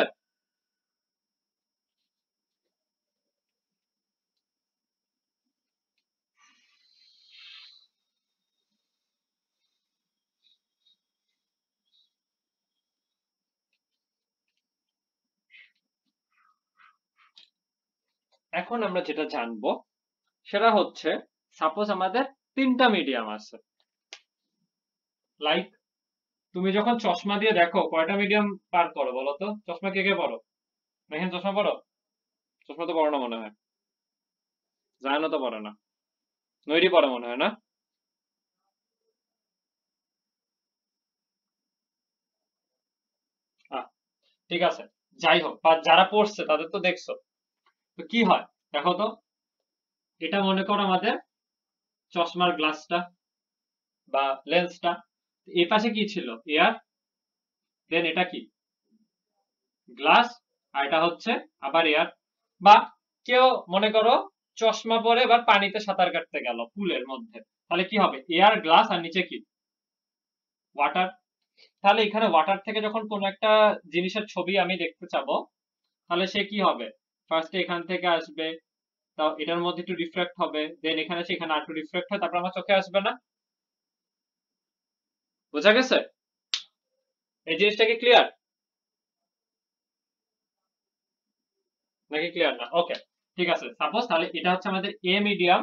Speaker 1: এখন আমরা যেটা জানবো সেটা হচ্ছে, সাপোজ আমাদের তিনটা মিডিয়াম আছে। লাইক তুমি যখন চশমা দিয়ে দেখো কয়টা মিডিয়াম পার করো বলো তো? চশমা কে কে পড়ো? দেখেন চশমা পড়ো? চশমা তো পড়ো না মনে হয়, জানো তো পড়ে না, নৈরি পড়ে মনে হয় না? ঠিক আছে, যাই হোক, বা যারা পড়ছে তাদের তো দেখছো। তো কি হয় দেখো তো, এটা মনে করো আমাদের চশমার গ্লাসটা বা লেন্সটা, এ পাশে কি ছিল, এয়ার, দেন এটা কি গ্লাস, আর এটা হচ্ছে আবার এয়ার। বা কেউ মনে করো চশমা পরে এবার পানিতে সাঁতার কাটতে গেল পুলের মধ্যে, তাহলে কি হবে, এয়ার, গ্লাস, আর নিচে কি ওয়াটার। তাহলে এখানে ওয়াটার থেকে যখন কোন একটা জিনিসের ছবি আমি দেখতে চাবো, তাহলে সে কি হবে, ফার্স্টে এখান থেকে আসবে, তাও এটার মধ্যে একটু রিফ্লেক্ট হবে, দেন এখানে সেখানে আর একটু রিফ্লেক্ট হয়, তারপর আমার চোখে আসবে না। বোঝা গেছে? এই জিনিসটা কি ক্লিয়ার নাকি ক্লিয়ার না? ওকে, ঠিক আছে। সাপোজ তাহলে এটা হচ্ছে আমাদের এ মিডিয়াম,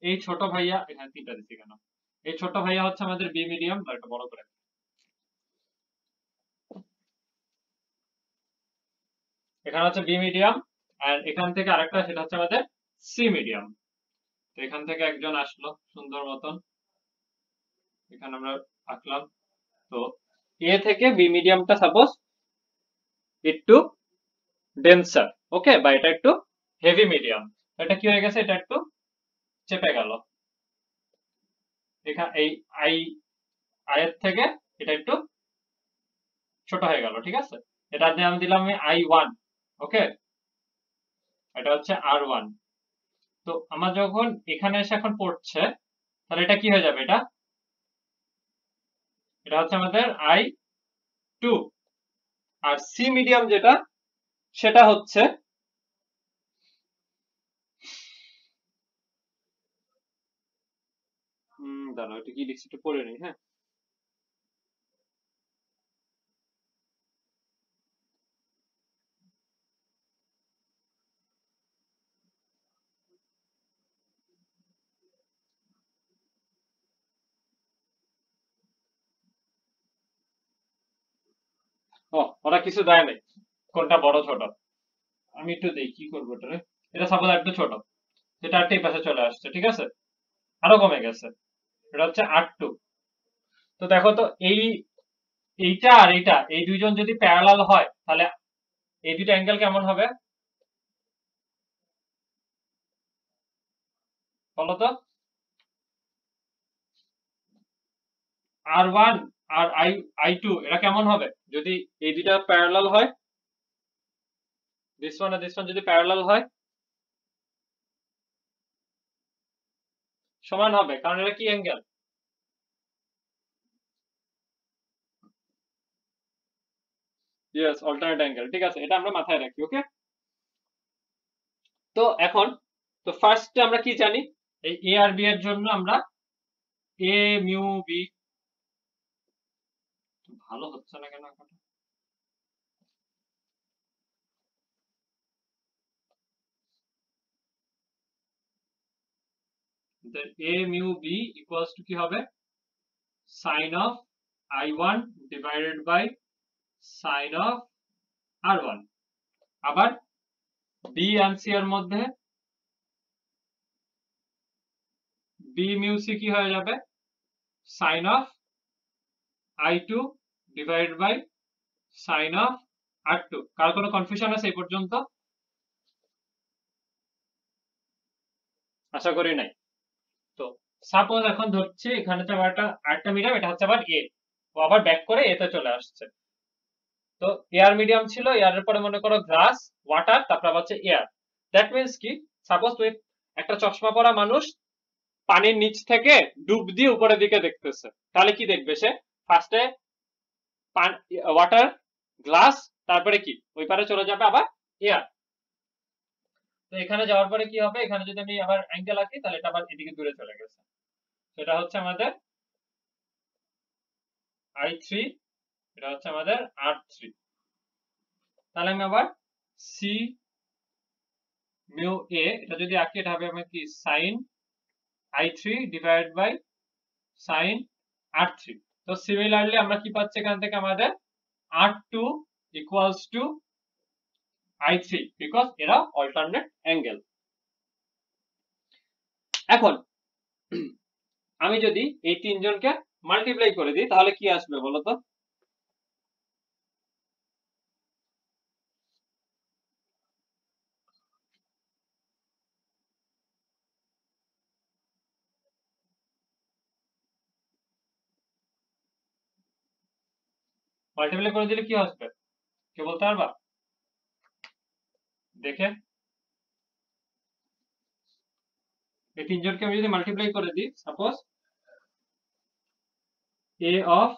Speaker 1: এই ছোট ভাইয়া, এখানে তিনটা দিচ্ছি কেন, এই ছোট ভাইয়া হচ্ছে আমাদের বি মিডিয়াম, বা এটা বড় করে, এখানে হচ্ছে বি মিডিয়াম, আর এখান থেকে আরেকটা সেটা হচ্ছে আমাদের সি মিডিয়াম। তো এখান থেকে একজন আসলো সুন্দর মতন, এখানে আমরা আঁকলাম। তো এ থেকে বি মিডিয়ামটা সাপোজ একটু ডেন্সার, ওকে, বা এটা একটু হেভি মিডিয়াম। এটা কি হয়ে গেছে, এটা একটু চেপে গেল, এখানে এই আই আয়ের থেকে এটা একটু ছোট হয়ে গেল, ঠিক আছে। এটা দিয়ে আমি দিলাম I1, ওকে, এটা হচ্ছে R1। তো আমার যখন এখানে এসে এখন পড়ছে, তাহলে এটা কি হয়ে যাবে, এটা এটা হচ্ছে আমাদের I2। আর সি মিডিয়াম যেটা, সেটা হচ্ছে দাঁড়াও, এটা কি লিখছি একটু পড়ে নিই, হ্যাঁ। ও, ওরা কিছু দেয় নাই কোনটা বড় ছোট। আমি একটু দেখি কি করবো এটা, এটা সাপোজ একটু ছোট, যেটা আটটা এই পাশে চলে আসছে, ঠিক আছে, আরো কমে গেছে, এটা হচ্ছে R2। তো দেখো তো, এইটা আর এইটা, এই দুইজন যদি প্যারালাল হয়, তাহলে এই দুইটা অ্যাঙ্গেল কেমন হবে বলো তো। R1 আর I2 এরা কেমন হবে যদি এই দুইটা প্যারালাল হয়, দিস ওয়ান আর দিস ওয়ান যদি প্যারালাল হয়, সমান হবে, কারণ এরা কি অ্যাঙ্গেল, ইয়েস, অল্টারনেট অ্যাঙ্গেল, ঠিক আছে, এটা আমরা মাথায় রাখি, ওকে। তো এখন, তো ফার্স্টে আমরা কি জানি, এই এ আর বি এর জন্য আমরা এ মিউ বি, ভালো হচ্ছে না কেন এখন, A mu B equals to কি হবে, sine of I1 divided by sine of R1। আবার বি এন্ড সি এর মধ্যে বি মিউ সি কি হয়ে যাবে, sine of I2 divided by sine of R2। কার কোনো কনফিউশন আছে এই পর্যন্ত? আশা করি নাই। তো সাপোজ এখন ধরছি এখানে তো আবার আরেকটা মিডিয়াম, এটা হচ্ছে আবার এ, ও আবার ব্যাক করে এতে চলে আসছে। তো এয়ার মিডিয়াম ছিল, এয়ারের পরে মনে করো গ্লাস, ওয়াটার, তারপর আবার হচ্ছে এয়ার। দ্যাট মিনস কি, সাপোজ তুমি একটা চশমা পরা মানুষ পানির নিচ থেকে ডুব দিয়ে উপরের দিকে দেখতেছে, তাহলে কি দেখবে সে, ফার্স্টে ওয়াটার, গ্লাস, তারপরে কি ওই পারে চলে যাবে আবার এয়ার। তো এখানে যাওয়ার পরে কি হবে, এখানে যদি আমি আবার অ্যাঙ্গেল আঁকি, তাহলে এটা আবার এদিকে দূরে চলে গেছে, সেটা হচ্ছে আমাদের I3, এটা হচ্ছে আমাদের R3। তাহলে আমি আবার সি মিউ এ, এটা যদি আঁকি, এটা হবে আমার কি, sign I3 divide by sine R3। তো সিমিলারলি আমরা কি পাচ্ছি এখান থেকে, আমাদের R2 equals to I3, because এরা অল্টারনেট অ্যাঙ্গেল। এখন আমি যদি এই তিনজনকে মাল্টিপ্লাই করে দিই, তাহলে কি আসবে বলো তো। মাল্টিপ্লাই করে দিলে কি আসবে, কে বলতে পারবা দেখে। এই তিনজনকে আমি যদি মাল্টিপ্লাই করে দিই, suppose A of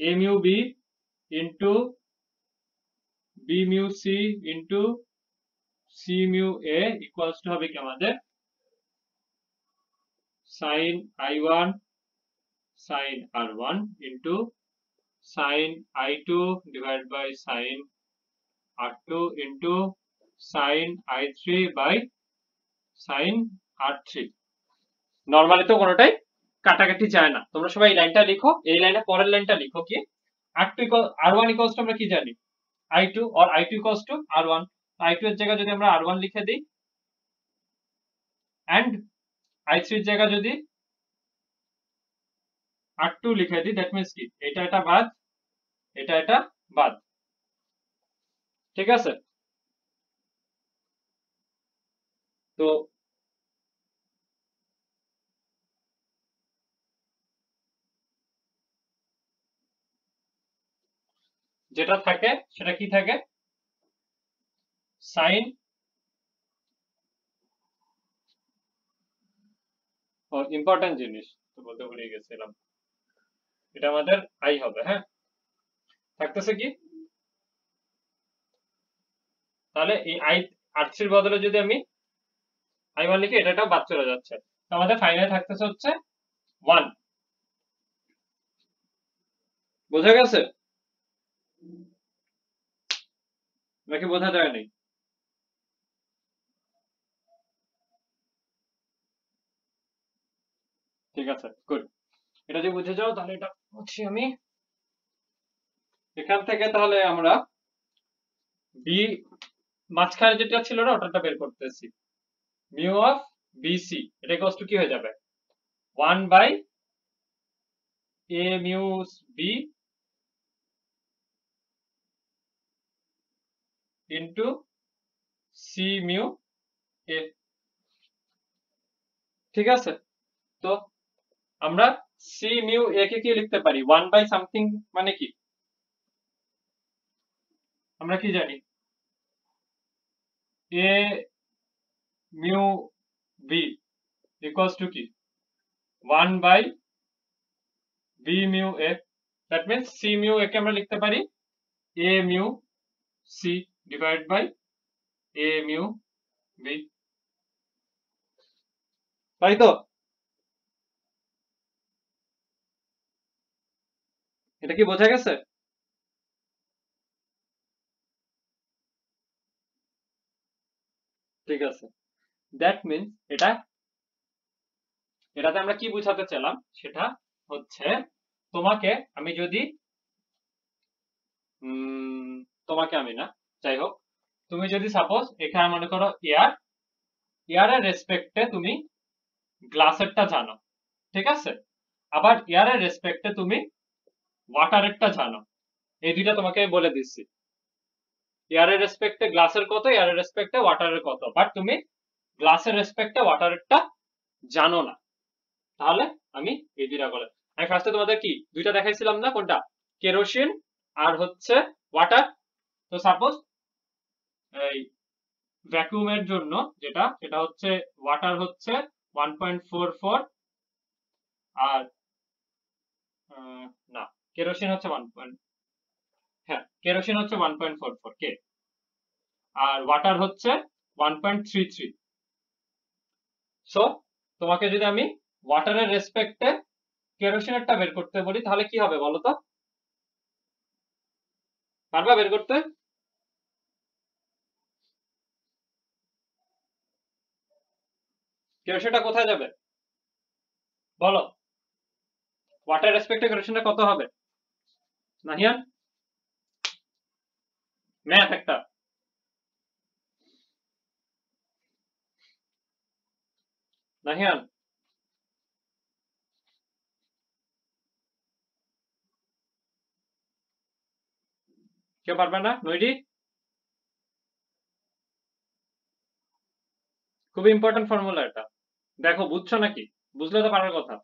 Speaker 1: A mu B into B mu C into C mu A equals to হবে কি আমাদের sine I1 sine R1 into sine I2 divide by sine R2 into sine I3 by sine R3। Normally তো কোনোটাই কাটাকাটি যায় না, তোমরা সবাই এই লাইনটা লিখো, এই লাইনে পরের লাইনটা লিখো কি, R2 R1 ইকুয়ালস টু আমরা কি জানি, I2, or I2 equals to R1। I2 এর জায়গায় যদি আমরা R1 লিখে দিই, and I3 এর জায়গায় যদি R2 লিখে দিই, দ্যাট মিন্স কি, এটা বাদ, এটা বাদ, ঠিক আছে। তো যেটা থাকে সেটা কি থাকে, সাইন ও ইম্পর্টেন্ট জিনিস তো বলতে ভুলে গেছিলাম, এটা আমাদের আই হবে। হ্যাঁ, থাকতেছে কি, তাহলে এই আই আর3 বদলে যদি আমি i1 লিখি, এটা বাদ চলে যাচ্ছে। তো আমাদের ফাইনালে থাকতেছে হচ্ছে 1। বোঝা গেছে নাকি বোঝা যায়নি? ঠিক আছে, গুড। এটা যদি বুঝে যাও তাহলে এটা হচ্ছে আমি এখান থেকে তাহলে আমরা বি মাঝখানে যেটা ছিল না ওটা বের করতেছি, মিউ অফ বিসি এটা ইকুয়ালস টু কি হয়ে যাবে, 1 by A mu B into C mu A. ঠিক আছে, তো আমরা সি মিউ এ কে কি লিখতে পারি, 1 বাই সামথিং, মানে কি আমরা কি জানি, A mu B equals to কি 1 by B mu A. That means C mu A কে আমরা লিখতে পারি A mu C divide by A mu B, তাই তো? এটা কি বোঝা গেছে? ঠিক আছে, দ্যাট মিন্স এটাতে আমরা কি বোঝাতে চাইলাম সেটা হচ্ছে, তোমাকে আমি যদি তোমাকে আমি না, যাই হোক, তুমি যদি সাপোজ এখানে মনে করো এয়ারের রেসপেক্টে তুমি গ্লাসেরটা জানো, ঠিক আছে, আবার এয়ারের রেসপেক্টে তুমি ওয়াটারেরটা জানো, এই দুইটা তোমাকে বলে দিচ্ছি, এয়ারের রেসপেক্টে গ্লাসের কত, এয়ারের রেসপেক্টে ওয়াটারের কত, বাট তুমি গ্লাসের রেসপেক্টে ওয়াটারেরটা জানো না। তাহলে আমি এই দুইটা বলে, আমি ফার্স্টে তোমাদের কি দুইটা দেখাইছিলাম না, কোনটা, কেরোসিন আর হচ্ছে ওয়াটার। তো সাপোজ এই ভ্যাকুয়ামের জন্য যেটা, সেটা হচ্ছে ওয়াটার হচ্ছে 1.44, আর না, কেরোসিন হচ্ছে 1. হ্যাঁ, কেরোসিন হচ্ছে 1.44 কে, আর ওয়াটার হচ্ছে 1.33। সো তোমাকে যদি আমি ওয়াটারের রেসপেক্টে কেরোসিনেরটা বের করতে বলি তাহলে কি হবে বলো তো, পারবা বের করতে? কেরোসিনটা কোথায় যাবে বলো, ওয়াটার রেসপেক্টে কেরোসিনটা কত হবে? নাহিয়ান, ম্যাথ একটা। নাহিয়ান, কেউ পারবে না? নইডি, খুবই ইম্পর্টেন্ট ফর্মুলা এটা, দেখো বুঝছো নাকি? বুঝলে তো পারার কথা।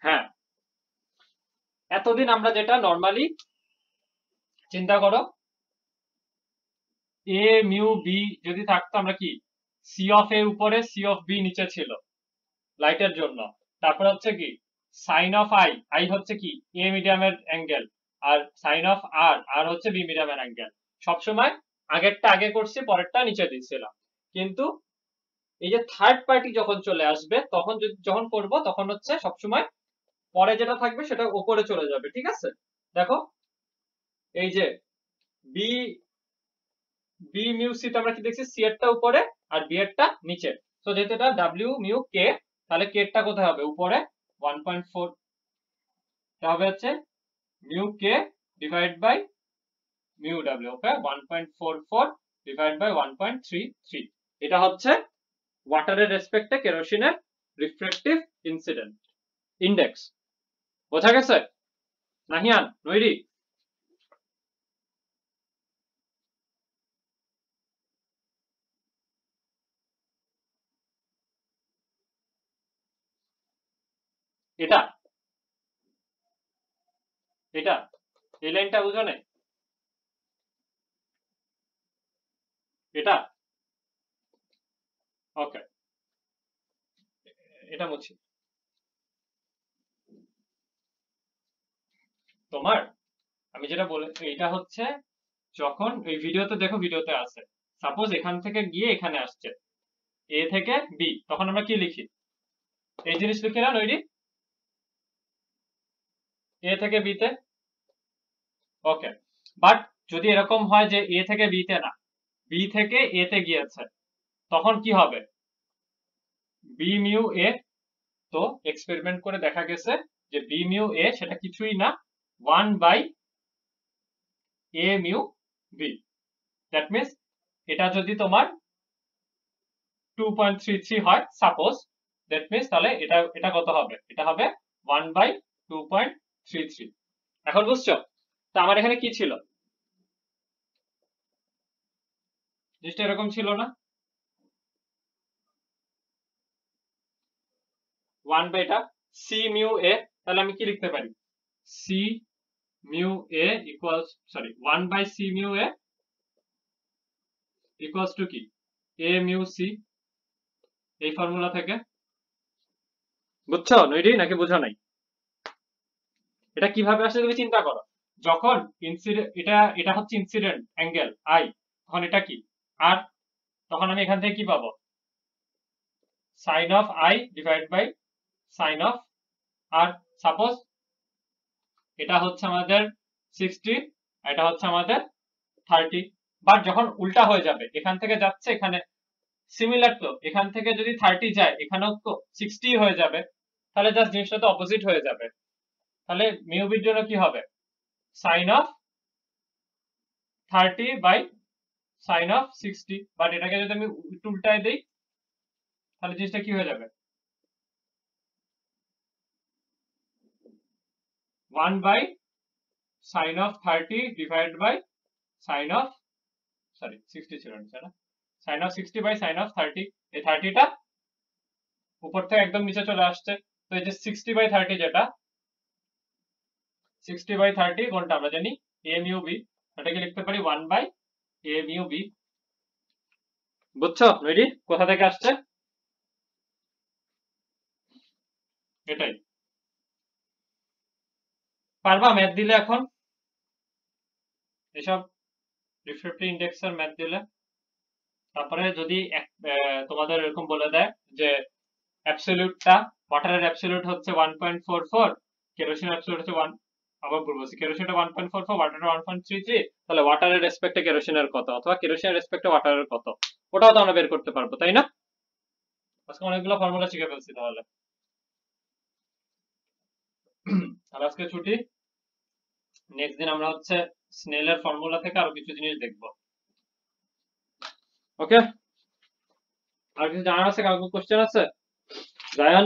Speaker 1: হ্যাঁ, এতদিন আমরা যেটা নর্মালি চিন্তা করো, এ মিউ বি যদি থাকতো, আমরা কি সি অফ এ উপরে সি অফ বি নিচে ছিল লাইটের জন্য, তারপর হচ্ছে কি সাইন অফ আই, আই হচ্ছে কি এ মিডিয়ামের অ্যাঙ্গেল, আর সাইন অফ আর, আর হচ্ছে বি মিডিয়ামের অ্যাঙ্গেল, সবসময় আগেরটা আগে করছি পরেরটা নিচে দিয়েছিলাম। কিন্তু এই যে থার্ড পার্টি যখন চলে আসবে তখন যখন করব তখন হচ্ছে সবসময় পরে যেটা থাকবে সেটা উপরে চলে যাবে। ঠিক আছে, দেখো এই যে বি বি মিউ সি তে আমরা কি দেখছি, সি এরটা উপরে আর বি এরটা নিচে। তো যেহেতু এটা ডাব্লিউ মিউ কে, তাহলে কে এরটা কোথায় হবে, উপরে 1.4, হবে হচ্ছে mu K divide by mu W. Okay, 1.44 divide by 1.33, এটা হচ্ছে ওয়াটারের রেসপেক্টে কেরোসিনের রিফ্লেকটিভ ইনসিডেন্ট ইন্ডেক্স। বোঝা গেছে নাহিয়ান, নইরি? এটা এটা এই লাইনটা বুঝো নাই? এটা ওকে, এটা মুছি। তোমার আমি যেটা বলে এটা হচ্ছে যখন এই ভিডিওতে দেখো, ভিডিওতে আছে সাপোজ এখান থেকে গিয়ে এখানে আসছে এ থেকে বি, তখন আমরা কি লিখি? এই জিনিস লিখি না নইডি? এ থেকে বি তে। ওকে, বাট যদি এরকম হয় যে এ থেকে বি তে না, বি থেকে এ তে গিয়েছে, তখন কি হবে? B mu A. তো এক্সপেরিমেন্ট করে দেখা গেছে যে বি মিউ এ সেটা কিছুই না, 1 by A mu B. That means এটা যদি তোমার 2.33 হয় সাপোজ, দ্যাট মিনস তাহলে এটা এটা কত হবে? এটা হবে 1/2.33। এখন বুঝছো? তো আমার এখানে কি ছিল? জিনিসটা এরকম ছিল না, 1 বাই এটা সি মিউ এ। তাহলে আমি কি লিখতে পারি? C mu A equals, sorry, 1/সি মিউ এ ইকুয়ালস টু কি? A mu C. এই ফর্মুলা থেকে। বুঝছো নইডি নাকি বুঝো নাই? এটা কিভাবে আসলে তুমি চিন্তা করো। যখন ইনসিডেন্ট, এটা এটা হচ্ছে ইনসিডেন্ট অ্যাঙ্গেল আই, তখন এটা কি? আর তখন আমি এখান থেকে কি পাবো? Sine of I divide by sine of R. Suppose এটা হচ্ছে আমাদের 60, এটা হচ্ছে আমাদের 30। বাট যখন উল্টা হয়ে যাবে, এখান থেকে যাচ্ছে এখানে সিমিলার, তো এখান থেকে যদি 30 যায় এখানেও তো 60 হয়ে যাবে, তাহলে জাস্ট জিনিসটা তো অপোজিট হয়ে যাবে। তাহলে মিউবির জন্য কি হবে? Sine of 30 by sine of 60। But এটাকে যদি আমি উল্টায় দিই তাহলে জিনিসটা কি হয়ে যাবে? 1 by sine of 30 divide by sine of, sorry 60 ছিল না, sine of 60 by sine of 30। এই 30টা উপর থেকে একদম নিচে চলে আসছে, তো এই যে 60/30, যেটা 60/30 কোনটা আমরা জানি? A mu B. এটাকে লিখতে পারি 1/এ মিউ বি। বুঝছো নইডি কোথা থেকে আসছে? এটাই। পারবা ম্যাথ দিলে এখন এসব রিফ্রেক্টিভ ইন্ডেক্সের ম্যাথ দিলে? তারপরে যদি তোমাদের এরকম বলে দেয় যে অ্যাবসলিউটটা, ওয়াটারের অ্যাবসলিউট হচ্ছে 1.44, কেরোসিন অ্যাবসলিউট হচ্ছে 1, আবার বলবো কেরোসিনটা 1.44, ওয়াটারের 1.33, তাহলে ওয়াটারের রেসপেক্টে কেরোসিনের কত, অথবা কেরোসিনের রেসপেক্টে ওয়াটারের কত, ওটাও তো আমরা বের করতে পারবো, তাই না? আজকে অনেকগুলো ফর্মুলা শিখে ফেলছি তাহলে। আর আজকে ছুটি, নেক্সট দিন আমরা হচ্ছে স্নেলের ফর্মুলা থেকে আরো কিছু জিনিস দেখবো। ওকে, আর কিছু জানার আছে? কাউকে কোশ্চেন আছে? জায়ান,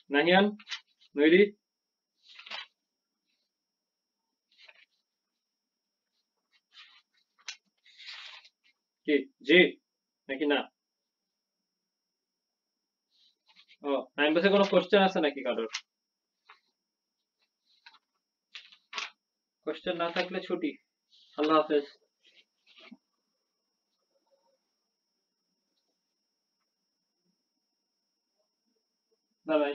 Speaker 1: নাহিয়ান, নৈরি? কি জি নাকি না? ও, নাইন বসে কোনো কোশ্চেন আছে নাকি কারোর? কোশ্চেন না থাকলে ছুটি। আল্লাহ হাফেজ। Bye bye.